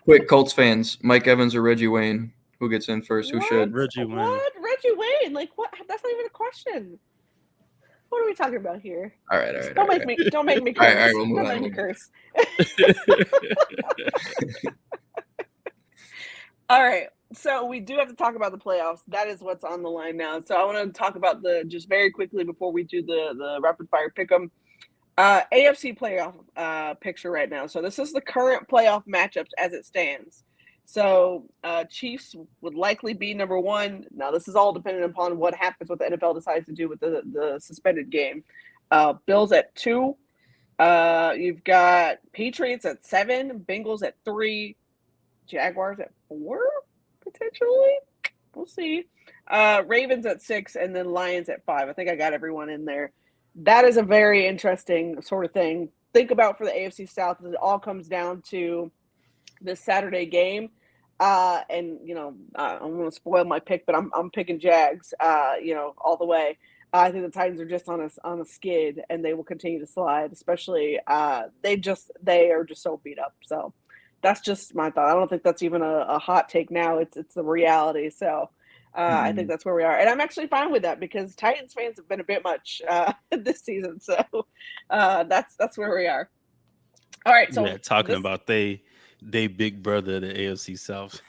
Quick, Colts fans, Mike Evans or Reggie Wayne? Who gets in first? Who should? Reggie Wayne. What? Reggie Wayne? Like, what? That's not even a question. What are we talking about here? All right. Don't make me curse. All right, we'll move on. Don't make me curse. All right. So we do have to talk about the playoffs. That is what's on the line now. So I want to talk about just very quickly before we do the rapid fire pick 'em. AFC playoff picture right now. So this is the current playoff matchups as it stands. So Chiefs would likely be number one. Now, this is all dependent upon what happens, what the NFL decides to do with the suspended game. Bills at 2. You've got Patriots at 7, Bengals at 3, Jaguars at 4, potentially. We'll see. Ravens at 6, and then Lions at 5. I think I got everyone in there. That is a very interesting sort of thing. Think about for the AFC South, it all comes down to this Saturday game. And I'm going to spoil my pick, but I'm picking Jags, all the way. I think the Titans are just on a skid, and they will continue to slide, especially they are just so beat up. So that's just my thought. I don't think that's even a hot take now. It's the reality. So I think that's where we are. And I'm actually fine with that because Titans fans have been a bit much this season. So that's where we are. All right. So talking about they big brother, the AFC South.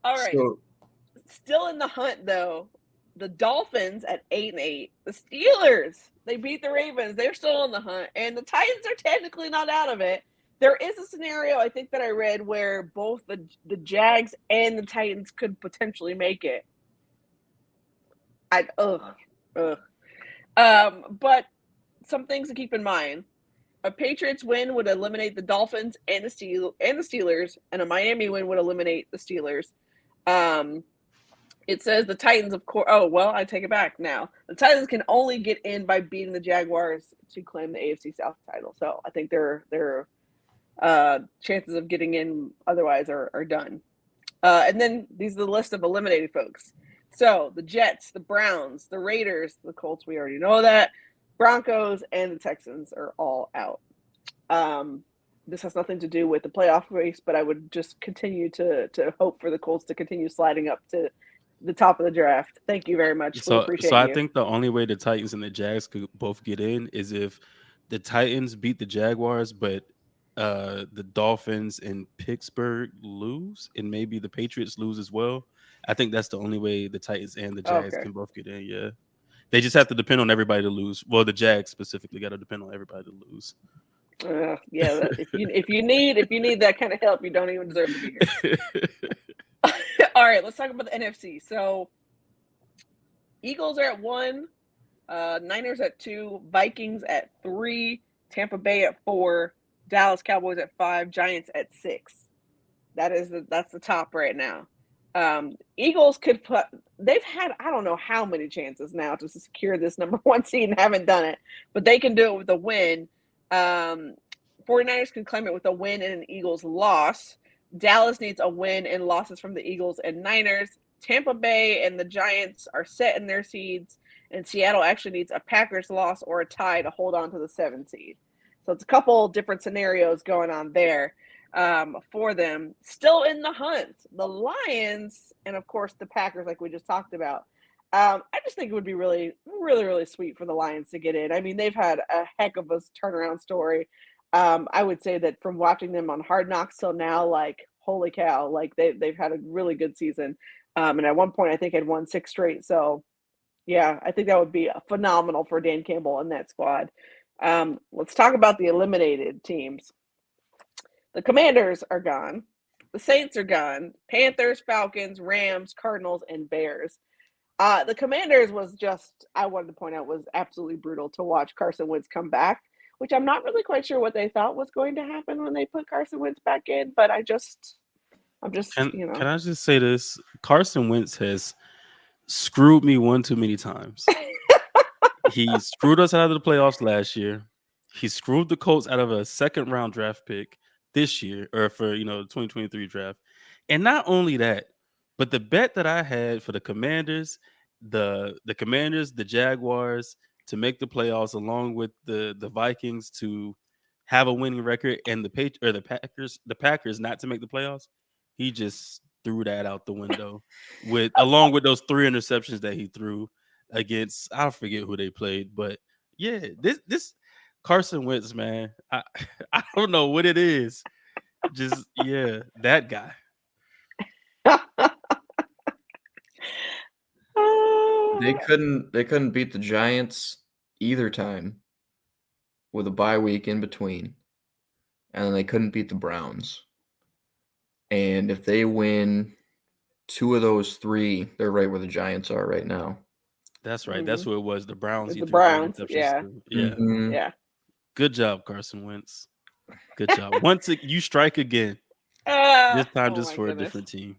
All right. So, still in the hunt, though. The Dolphins at 8-8. The Steelers, they beat the Ravens. They're still in the hunt. And the Titans are technically not out of it. There is a scenario, I think, that I read where both the Jags and the Titans could potentially make it. But some things to keep in mind. A Patriots win would eliminate the Dolphins and the Steelers, and a Miami win would eliminate the Steelers. It says the Titans, of course. Oh, well, I take it back now. The Titans can only get in by beating the Jaguars to claim the AFC South title. So I think their chances of getting in otherwise are done. And then these are the list of eliminated folks. So the Jets, the Browns, the Raiders, the Colts, we already know that. Broncos and the Texans are all out. This has nothing to do with the playoff race, but I would just continue to hope for the Colts to continue sliding up to the top of the draft. Thank you very much. We So appreciate I you. think the only way the Titans and the Jags could both get in is if the Titans beat the Jaguars, but the Dolphins and Pittsburgh lose, and maybe the Patriots lose as well. I think that's the only way the Titans and the Jags can both get in. Yeah, they just have to depend on everybody to lose. Well, the Jags specifically got to depend on everybody to lose. Yeah, if you need that kind of help, you don't even deserve to be here. All right, let's talk about the NFC. So Eagles are at 1, Niners at 2, Vikings at 3, Tampa Bay at 4, Dallas Cowboys at 5, Giants at 6. That's the top right now. Eagles they've had I don't know how many chances now to secure this number 1 seed and haven't done it, but they can do it with a win. 49ers can claim it with a win and an Eagles loss. Dallas needs a win and losses from the Eagles and Niners. Tampa Bay and the Giants are set in their seeds, and Seattle actually needs a Packers loss or a tie to hold on to the 7 seed. So it's a couple different scenarios going on there for them. Still in the hunt, the Lions and, of course, the Packers, like we just talked about. I just think it would be really, really, really sweet for the Lions to get in. I mean, they've had a heck of a turnaround story. I would say that from watching them on Hard Knocks till now, like, holy cow, like they've had a really good season. And at one point, I think had won 6 straight. So, yeah, I think that would be phenomenal for Dan Campbell and that squad. Let's talk about the eliminated teams. The Commanders are gone. The Saints are gone. Panthers, Falcons, Rams, Cardinals, and Bears. The Commanders was just, I wanted to point out, was absolutely brutal to watch Carson Wentz come back, which I'm not really quite sure what they thought was going to happen when they put Carson Wentz back in, but I'm just, Can I just say this? Carson Wentz has screwed me one too many times. He screwed us out of the playoffs last year. He screwed the Colts out of a 2nd round draft pick this year, or for the 2023 draft. And not only that, but the bet that I had for the Commanders, the Jaguars to make the playoffs, along with the Vikings to have a winning record, and the Packers not to make the playoffs, he just threw that out the window along with those 3 interceptions that he threw against, I forget who they played, but yeah, this Carson Wentz, man, I don't know what it is. Just that guy. They couldn't beat the Giants either time with a bye week in between. And then they couldn't beat the Browns. And if they win 2 of those 3, they're right where the Giants are right now. That's right. Mm-hmm. That's who it was. The Browns. The Browns. Yeah. Mm-hmm. Yeah. Good job, Carson Wentz. Good job. Once you strike again. This time just for a different team.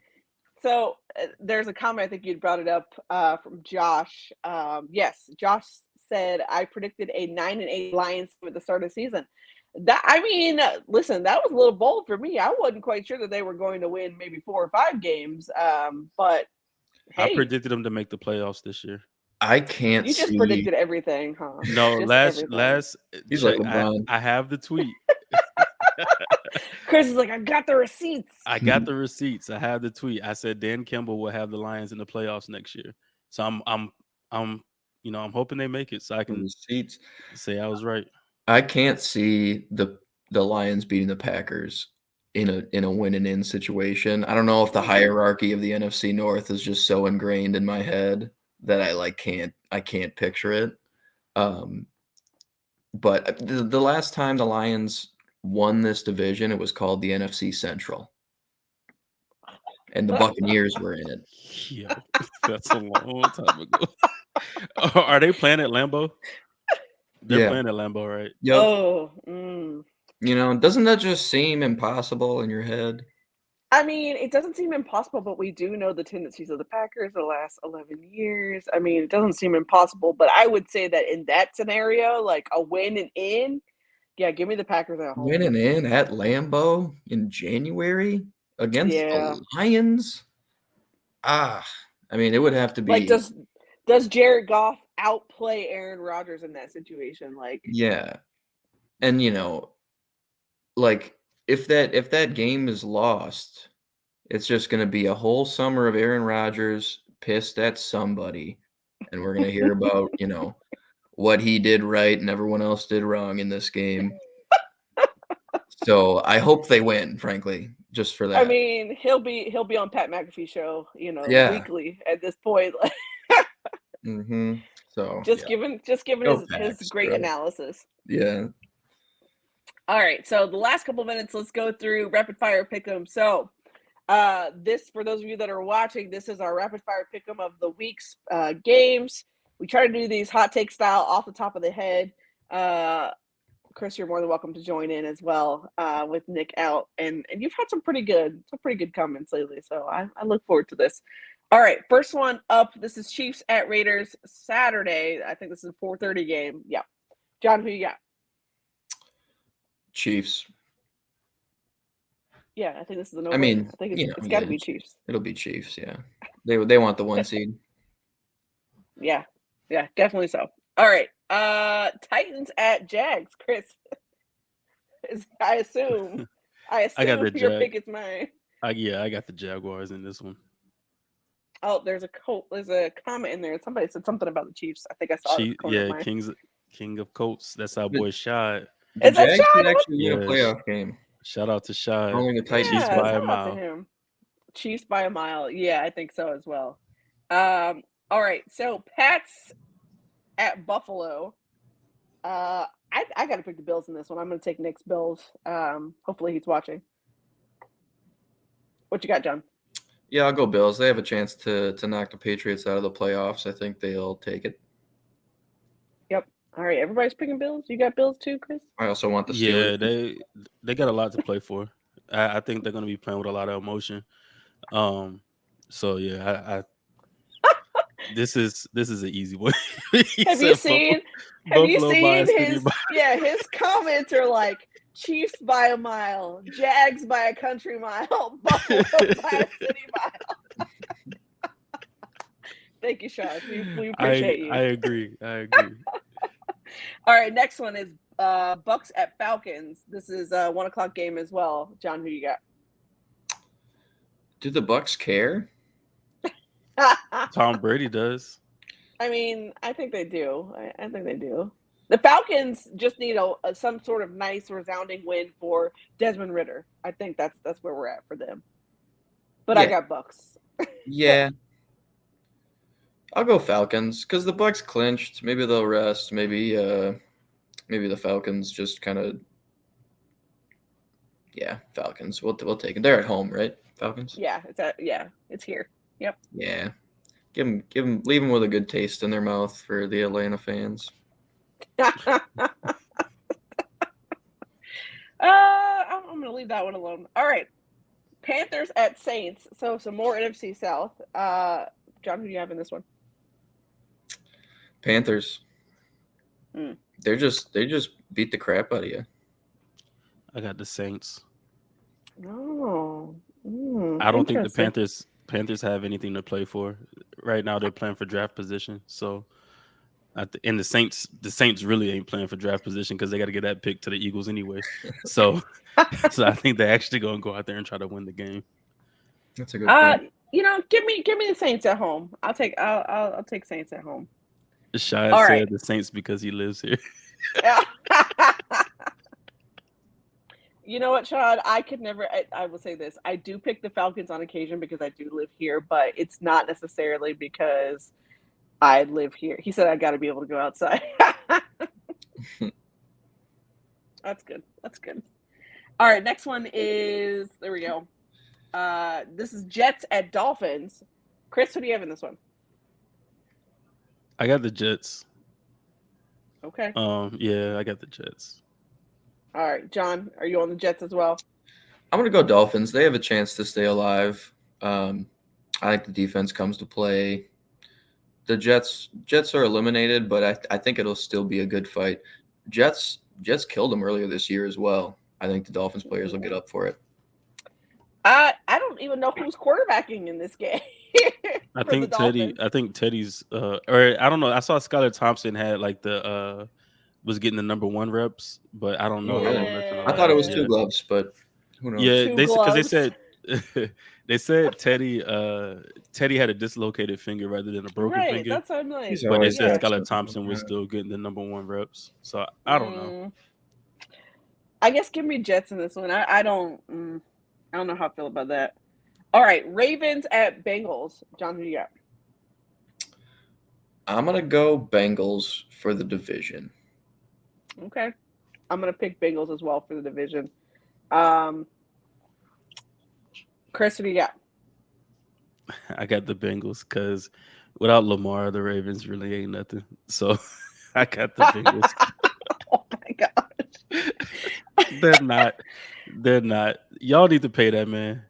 So there's a comment, I think you'd brought it up from Josh. Yes, Josh said, I predicted a 9-8 Lions at the start of the season. Listen, that was a little bold for me. I wasn't quite sure that they were going to win maybe 4 or 5 games. But hey, I predicted them to make the playoffs this year. I can't. You just predicted everything, huh? No, last. He's like LeBron. I have the tweet. Chris is like, I got the receipts. I got the receipts. I have the tweet. I said Dan Campbell will have the Lions in the playoffs next year. So I'm hoping they make it, so I can say I was right. I can't see the Lions beating the Packers in a win and in situation. I don't know if the hierarchy of the NFC North is just so ingrained in my head that I can't picture it. But the last time the Lions won this division, it was called the NFC Central, and the Buccaneers were in it. Yeah, that's a long time ago. Are they playing at Lambeau? They're playing at Lambeau, right? Yep. Oh, doesn't that just seem impossible in your head? I mean, it doesn't seem impossible, but we do know the tendencies of the Packers the last 11 years. I mean, it doesn't seem impossible, but I would say that in that scenario, like a win and in, yeah, give me the Packers at home. Winning in at Lambeau in January against Yeah. the Lions. I mean, it would have to Like, be does Jared Goff outplay Aaron Rodgers in that situation? Like, yeah. And like if that game is lost, it's just going to be a whole summer of Aaron Rodgers pissed at somebody, and we're going to hear about, what he did right and everyone else did wrong in this game. So I hope they win, frankly, just for I that. mean, he'll be on Pat McAfee show, Yeah. weekly at this point. Mm-hmm. So just yeah. giving Go his Packs, great bro. analysis. Yeah. All right, so the last couple minutes, let's go through rapid fire pick'em. So, this, for those of you that are watching, this is our rapid fire pick'em of the week's games. We try to do these hot take style off the top of the head. Chris, you're more than welcome to join in as well with Nick out, and you've had some pretty good comments lately. So I look forward to this. All right, first one up. This is Chiefs at Raiders Saturday. I think this is a 4:30 game. Yeah, John, who you got? Chiefs. Yeah, I think this is a no-brainer. I mean, I think it's got to be Chiefs. It'll be Chiefs, yeah. They want the 1 seed. Yeah, definitely so. All right, Titans at Jags. Chris, I assume I got the your pick is mine. I got the Jaguars in this one. Oh, there's a comment in there. Somebody said something about the Chiefs. I think I saw it. Yeah, King of Colts. That's our boy Shad. The Is that Jags Shad? could actually win a playoff game. Shout out to Shad. Only the Titans. Chiefs by a shout out mile. to him. Chiefs by a mile. Yeah, I think so as well. All right, so Pats at Buffalo. I got to pick the Bills in this one. I'm going to take Nick's Bills. Hopefully he's watching. What you got, John? Yeah, I'll go Bills. They have a chance to knock the Patriots out of the playoffs. I think they'll take it. Yep. All right, everybody's picking Bills. You got Bills too, Chris? I also want the Steelers. Yeah, they got a lot to play for. I think they're going to be playing with a lot of emotion. So yeah, this is an easy one. Have you seen his comments are like Chiefs by a mile, Jags by a country mile, Buffalo by a city mile. Thank you, Sean. We appreciate you. I agree. All right, next one is Bucks at Falcons. This is a 1:00 game as well. John, who you got? Do the Bucks care? Tom Brady does. I mean, I think they do. I think they do. The Falcons just need some sort of nice, resounding win for Desmond Ridder. I think that's where we're at for them. But yeah. I got Bucks. Yeah. I'll go Falcons because the Bucks clinched. Maybe they'll rest. Maybe the Falcons just kind of. Yeah, Falcons. We'll take it. They're at home, right? Falcons. Yeah, it's here. Yep. Yeah, leave them with a good taste in their mouth for the Atlanta fans. I'm gonna leave that one alone. All right, Panthers at Saints. So some more NFC South. John, who do you have in this one? Panthers. They just beat the crap out of you. I got the Saints. Oh. I don't think the Panthers have anything to play for. Right now they're playing for draft position. So and the Saints really ain't playing for draft position because they got to get that pick to the Eagles anyway. So I think they're actually going to go out there and try to win the game. That's a good point. Give me the Saints at home. I'll take Saints at home. Shia said right. The Saints because he lives here. You know what, Sean? I could never. I will say this: I do pick the Falcons on occasion because I do live here, but it's not necessarily because I live here. He said I got to be able to go outside. That's good. All right, next one is there we go. This is Jets at Dolphins. Chris, who do you have in this one? I got the Jets. Okay. Yeah, I got the Jets. All right, John, are you on the Jets as well? I'm gonna go Dolphins. They have a chance to stay alive. I think the defense comes to play. The Jets are eliminated, but I think it'll still be a good fight. Jets killed them earlier this year as well. I think the Dolphins players will get up for it. I don't even know who's quarterbacking in this game. I for the think Teddy. Dolphins. I think Teddy's. Or I don't know. I saw Skylar Thompson had like the was getting the number 1 reps, but I don't know. I don't know nothing I about thought it that. was Yeah, two gloves, but who knows? yeah. Two Because they gloves. said they said Teddy had a dislocated finger rather than a broken Right, finger. that's what I'm like. He's But they always said Yeah. got Skylar something Thompson like was that. still getting the number 1 reps. So I don't know. I guess give me Jets in this one. I don't know how I feel about that. All right, Ravens at Bengals. John, who you got? I'm gonna go Bengals for the division. Okay, I'm gonna pick Bengals as well for the division. Chris, who do you got? I got the Bengals because without Lamar, the Ravens really ain't nothing. So I got the Bengals. Oh my gosh. They're not. Y'all need to pay that man.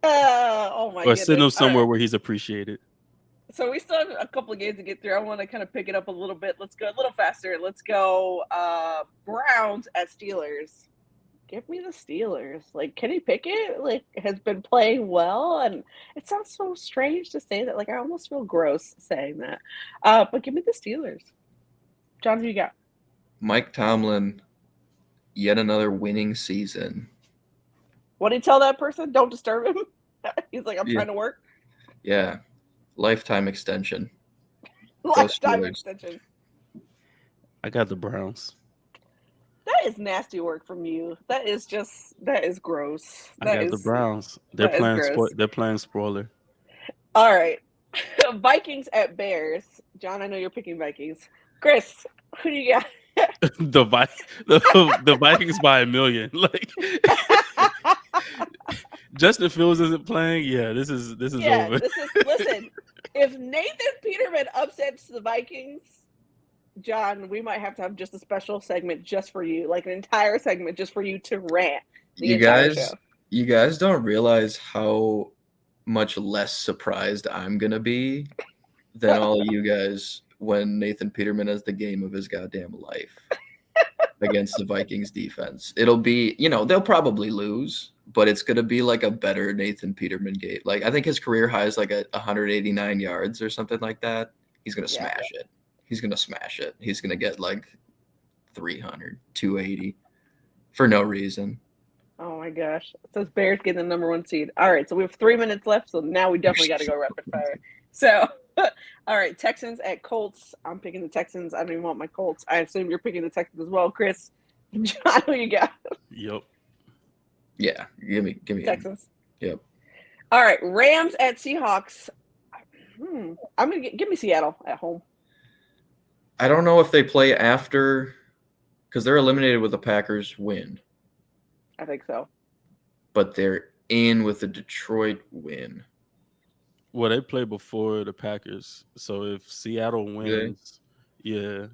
Oh my Or goodness. send him All somewhere right. where he's appreciated. So we still have a couple of games to get through. I want to kind of pick it up a little bit. Let's go a little faster. Let's go Browns at Steelers. Give me the Steelers. Like Kenny Pickett, like has been playing well, and it sounds so strange to say that. Like I almost feel gross saying that. But give me the Steelers. John, who you got? Mike Tomlin, yet another winning season. What did he tell that person? Don't disturb him. He's like, I'm Yeah. trying to work. Yeah, lifetime extension. Lifetime Steelers. extension. I got the Browns. That is nasty work from you. That is gross. I got the Browns. They're that is playing gross. they're playing spoiler. All right. Vikings at Bears. John, I know you're picking Vikings. Chris, who do you got? the Vikings by a million. Like Justin Fields isn't playing. Yeah, this is over. Listen, if Nathan Peterman upsets the Vikings, John, we might have to have just a special segment just for you, like an entire segment just for you to rant the entire show. You guys don't realize how much less surprised I'm gonna be than all of you guys when Nathan Peterman has the game of his goddamn life against the Vikings defense. It'll be, they'll probably lose, but it's gonna be like a better Nathan Peterman game. Like I think his career high is like 189 yards or something like that. He's gonna smash it. He's gonna smash it. He's gonna get like 300, 280 for no reason. Oh my gosh. It says Bears getting the number 1 seed. All right, so we have 3 minutes left, so now we definitely got to go rapid fire. So, all right, Texans at Colts. I'm picking the Texans. I don't even want my Colts. I assume you're picking the Texans as well, Chris. John, who you got? Yep. Yeah, give me Texans. Yep. All right, Rams at Seahawks. I'm gonna give me Seattle at home. I don't know if they play after, because they're eliminated with the Packers win. I think so. But they're in with the Detroit win. Well, they play before the Packers, so if Seattle wins, yeah,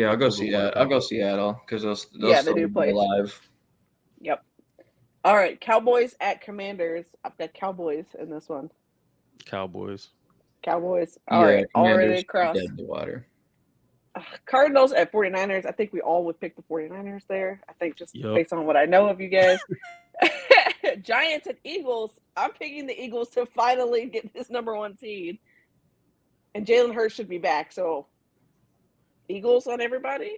I'll go Seattle. I'll go Seattle because they'll they do play alive. Yep. All right, Cowboys at Commanders. I've got Cowboys in this one. Cowboys. All right, already across. Dead in the water. Cardinals at 49ers. I think we all would pick the 49ers there. I think just based on what I know of you guys. Giants and Eagles. I'm picking the Eagles to finally get this number 1 seed. And Jalen Hurts should be back. So Eagles on everybody?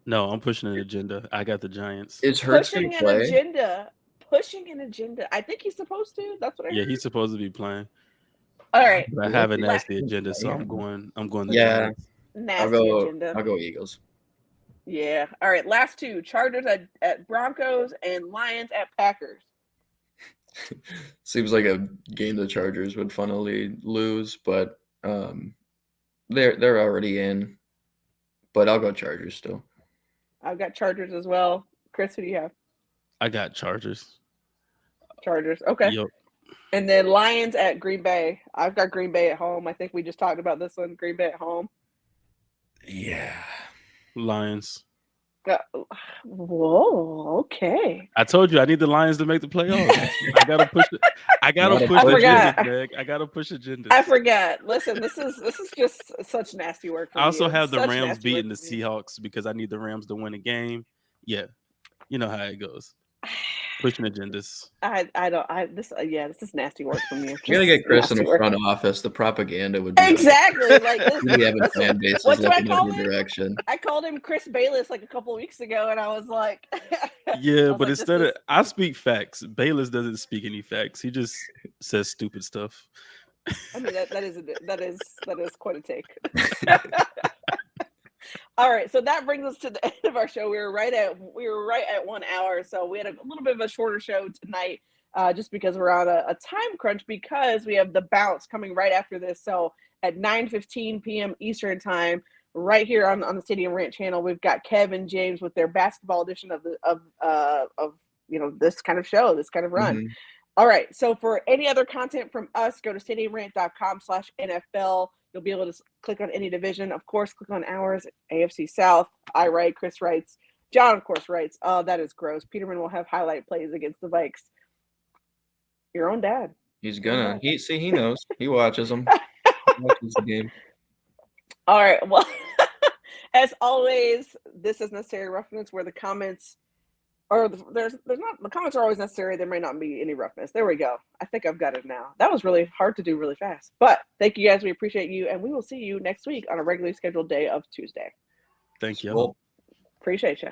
No, I'm pushing an agenda. I got the Giants. Is Hurts pushing going to play? Pushing an agenda. I think he's supposed to. That's what I heard. Yeah, he's supposed to be playing. All right. But I have a nasty agenda, so I'm going the Giants. Nasty agenda. I'll go Eagles. Yeah. All right. Last 2. Chargers at Broncos and Lions at Packers. Seems like a game the Chargers would funnily lose, but they're already in. But I'll go Chargers still. I've got Chargers as well. Chris, who do you have? I got Chargers. Okay. Yep. And then Lions at Green Bay. I've got Green Bay at home. I think we just talked about this one. Green Bay at home. Yeah. Lions. Whoa, okay. I told you I need the Lions to make the playoffs. I gotta push it. I gotta I push forgot. agendas, Meg. I gotta push agendas. I forgot. Listen, this is just such nasty work from I also you. have the Such Rams nasty work beating the from you. Seahawks because I need the Rams to win a game. Yeah, you know how it goes. Pushing agendas. This is nasty work from you. You gotta get Chris in nasty the work. front office. The propaganda would be Exactly. Like we have a listen, fan base what is do I looking call every him? direction. I called him Chris Bayless like a couple of weeks ago, and I was like, Yeah, but instead of I speak facts. Bayless doesn't speak any facts. He just says stupid stuff. I mean that is quite a take. All right, so that brings us to the end of our show. We were right at 1 hour, so we had a little bit of a shorter show tonight, just because we're on a time crunch because we have the bounce coming right after this. So at 9:15 p.m. Eastern time, right here on the Stadium Rant channel, we've got Kev and James with their basketball edition of this kind of show, this kind of run. Mm-hmm. All right, so for any other content from us, go to stadiumrant.com/NFL. You'll be able to click on any division. Of course, click on ours, AFC South. I write, Chris writes, John, of course, writes. Oh, that is gross. Peterman will have highlight plays against the Vikes. Your own dad. He's gonna. He knows. He watches them. He watches the game. All right. Well, as always, this is Necessary Roughness, where the comments the comments are always necessary. There may not be any roughness. There we go. I think I've got it now. That was really hard to do really fast. But thank you guys. We appreciate you. And we will see you next week on a regularly scheduled day of Tuesday. Thank you. Well, appreciate you.